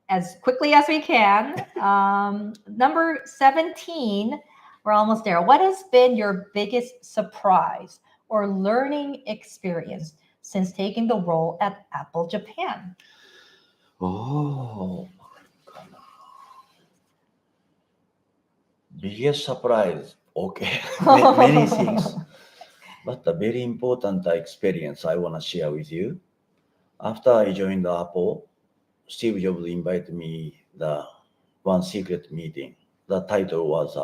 as quickly as we can. Number 17, we're almost there. What has been your biggest surprise or learning experience since taking the role at Apple Japan? Oh, biggest surprise. Okay, many things. But a very important experience I want to share with you. After I joined Apple, Steve Jobs invited me the one secret meeting. The title was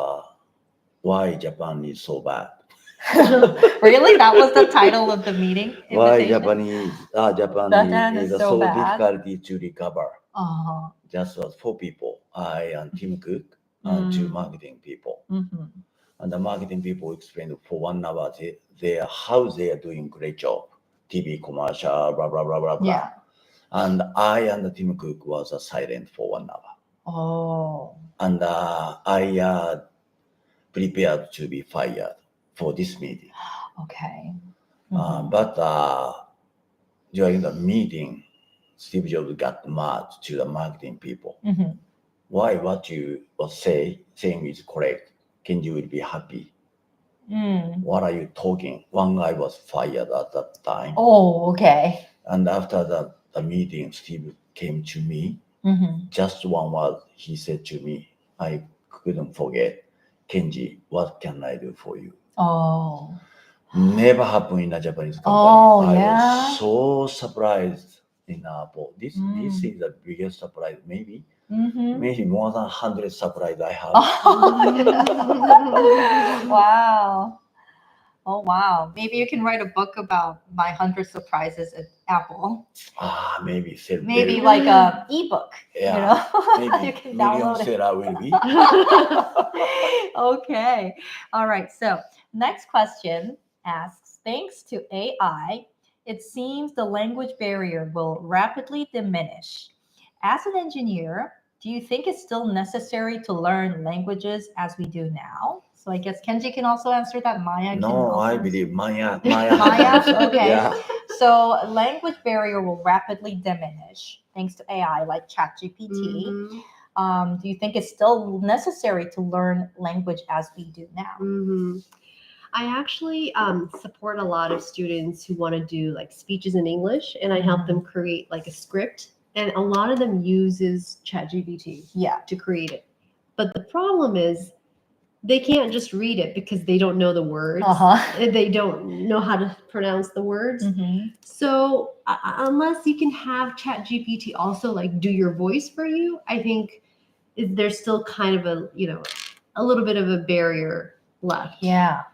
"Why Japan is so bad." Really? That was the title of the meeting Why invitation? Japan Japan is is so so bad. difficult to recover. Uh-huh. Just was four people, I and Tim Cook and two Mm. marketing people. Mhm. And the marketing people explained for 1 hour how they are doing great job. TV commercial, blah blah blah blah blah. Yeah. And I and Tim Cook was silent for 1 hour. Oh. And I prepared to be fired for this meeting. Okay. But during the meeting, Steve Jobs got mad to the marketing people. Mhm. Why what you was saying is correct? Kenji will be happy. Mm. What are you talking? One guy was fired at that time. Oh, okay. And after the meeting, Steve came to me. Mhm. Just one word he said to me, I couldn't forget. Kenji, what can I do for you? Oh. Never happened in a Japanese company. Oh, I yeah. was so surprised in Apple. This is the biggest surprise. Maybe more than 100 surprise I have. Wow. Oh, wow. Maybe you can write a book about my 100 surprises at Apple. Maybe Maybe like a ebook. Yeah, You know, maybe you can million download it. seller will be. Okay. All right. So next question asks, thanks to AI, it seems the language barrier will rapidly diminish. As an engineer, do you think it's still necessary to learn languages as we do now? So I guess Kenji can also answer that. Maya can No, also I answer. believe Maya. Maya? Okay. Yeah. So language barrier will rapidly diminish thanks to AI like ChatGPT. Mhm. Do you think it's still necessary to learn language as we do now? Mhm. I actually support a lot of students who want to do like speeches in English, and I help them create like a script. And a lot of them uses ChatGPT Yeah. to create it. But the problem is they can't just read it because they don't know the words. Uh-huh. They don't know how to pronounce the words. Mhm. So unless you can have ChatGPT also like do your voice for you, I think there's still kind of a little bit of a barrier left. Yeah.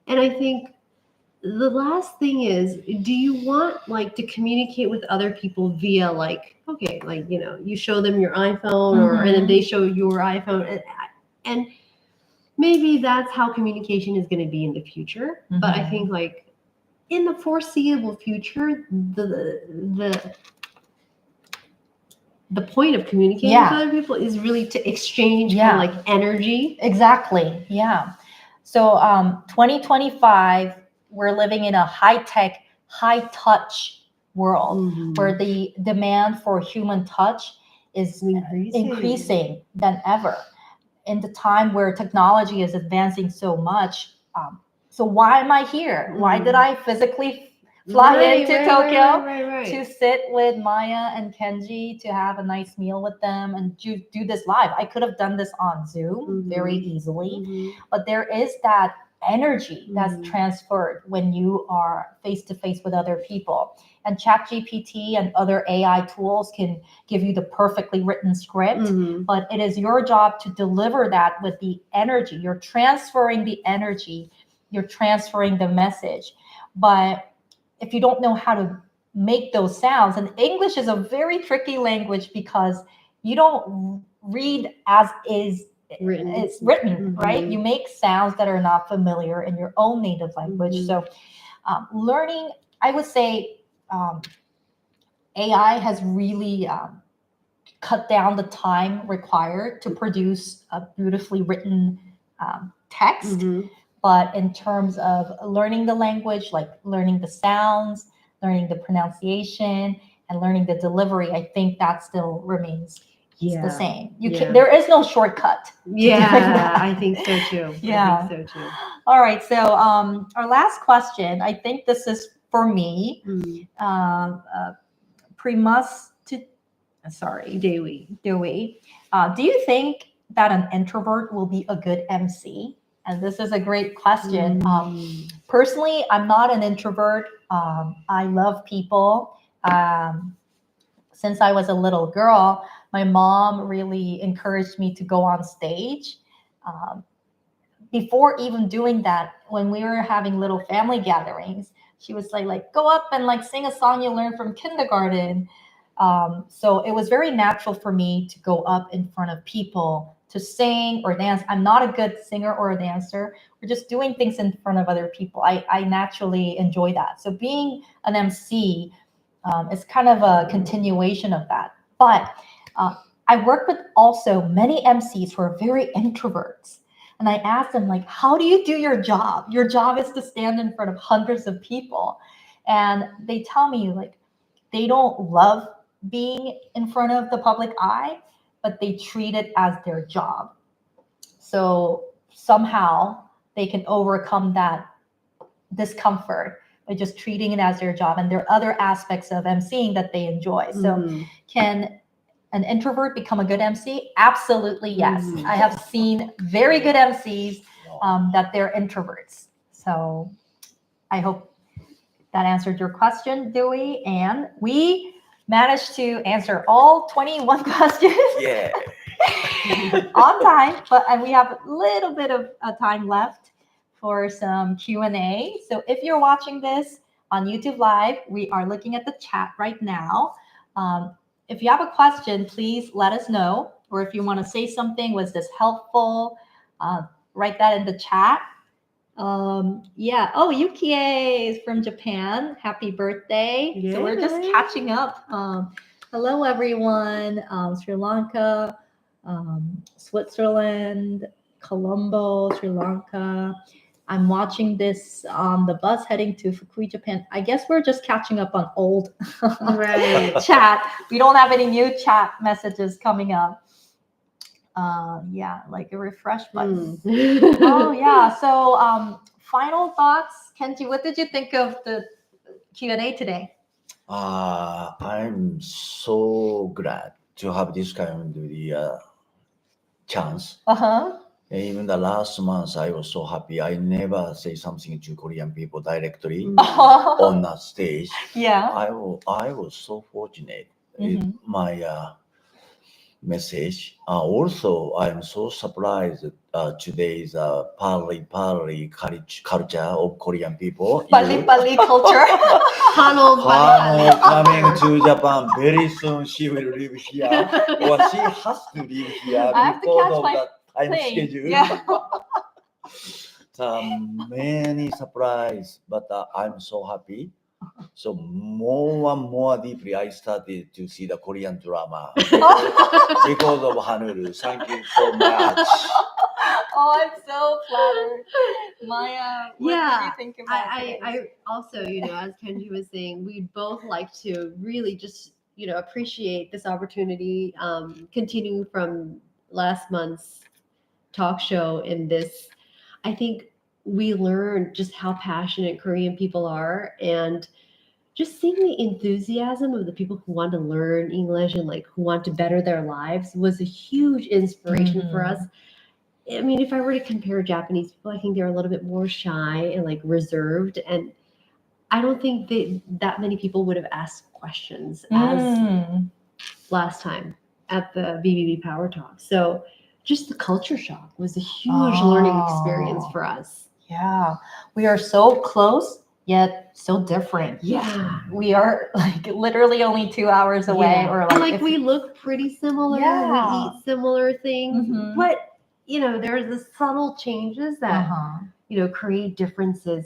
And I think the last thing is, do you want like to communicate with other people via like, okay, like, you show them your iPhone and then they show your iPhone and maybe that's how communication is going to be in the future. But I think like in the foreseeable future, the point of communicating with other people is really to exchange kind of like energy. Exactly. Yeah. So 2025, we're living in a high-tech, high-touch world where the demand for human touch is increasing than ever. In the time where technology is advancing so much. So why am I here? Why did I physically fly into Tokyo to sit with Maya and Kenji to have a nice meal with them and do this live? I could have done this on Zoom very easily, but there is that energy that's transferred when you are face to face with other people. And ChatGPT and other AI tools can give you the perfectly written script, but it is your job to deliver that with the energy. You're transferring the energy, you're transferring the message. But if you don't know how to make those sounds, and English is a very tricky language because you don't read as is it's written, right? You make sounds that are not familiar in your own native language. So learning, I would say, AI has really cut down the time required to produce a beautifully written text. Mhm. But in terms of learning the language, like learning the sounds, learning the pronunciation, and learning the delivery, I think that still remains the Yeah. same. Yeah. There is no shortcut. Yeah, I think so too. Yeah. I think so too. All right. So our last question, I think this is for me. Mm. Primus to, sorry, Dewey. Dewey. Do you think that an introvert will be a good MC? And this is a great question. Personally, I'm not an introvert. I love people. Since I was a little girl, my mom really encouraged me to go on stage. Um, Before even doing that, when we were having little family gatherings, she was like go up and like sing a song you learned from kindergarten. So it was very natural for me to go up in front of people to sing or dance. I'm not a good singer or a dancer. We're just doing things in front of other people. I naturally enjoy that. So being an MC is kind of a continuation of that. But I work with also many MCs who are very introverts. And I asked them, like, how do you do your job? Your job is to stand in front of hundreds of people. And they tell me, like, they don't love being in front of the public eye, but they treat it as their job. So somehow they can overcome that discomfort by just treating it as their job. And there are other aspects of emceeing that they enjoy. So can an introvert become a good MC? Absolutely, yes. I have seen very good MCs that they're introverts. So I hope that answered your question, Dewey. And we managed to answer all 21 questions Yeah. on time, and we have a little bit of time left for some Q&A. So if you're watching this on YouTube Live, we are looking at the chat right now. If you have a question, please let us know. Or if you want to say something, was this helpful? Write that in the chat. Yeah. Oh, Yukie is from Japan. Happy birthday. So we're just Yay. catching up. Hello, everyone. Sri Lanka, Switzerland, Colombo, Sri Lanka. I'm watching this on the bus heading to Fukui, Japan. I guess we're just catching up on old Right. chat. We don't have any new chat messages coming up. Yeah, like a refresh button. Oh yeah. So final thoughts, Kenji. What did you think of the Q&A today? I'm so glad to have this kind of the chance. Uh-huh. Even the last month, I was so happy. I never say something to Korean people directly on that stage. Yeah. I was so fortunate. Mhm. My message. Also, I'm so surprised today's parley culture of Korean people. Pali Pali culture. Hanol Hano coming to Japan very soon. She will live here, or she has to live here I have to because catch of my that time plane. schedule. Yeah. Many surprise, but I'm so happy. So more and more deeply, I started to see the Korean drama because of Hanuru. Thank you so much. Oh, I'm so flattered. Maya, what do you think about I also, as Kenji was saying, we'd both like to really just, appreciate this opportunity, continuing from last month's talk show in this. I think we learned just how passionate Korean people are, and just seeing the enthusiasm of the people who want to learn English and like who want to better their lives was a huge inspiration for us. I mean, if I were to compare Japanese people, I think they're a little bit more shy and like reserved. And I don't think that many people would have asked questions as last time at the BBB Power Talk. So just the culture shock was a huge learning experience for us. Yeah. We are so close, yet so different. Yeah. We are like literally only 2 hours away. Or And like, we look pretty similar. Yeah. We eat similar things. Mhm. But, there's the subtle changes that, create differences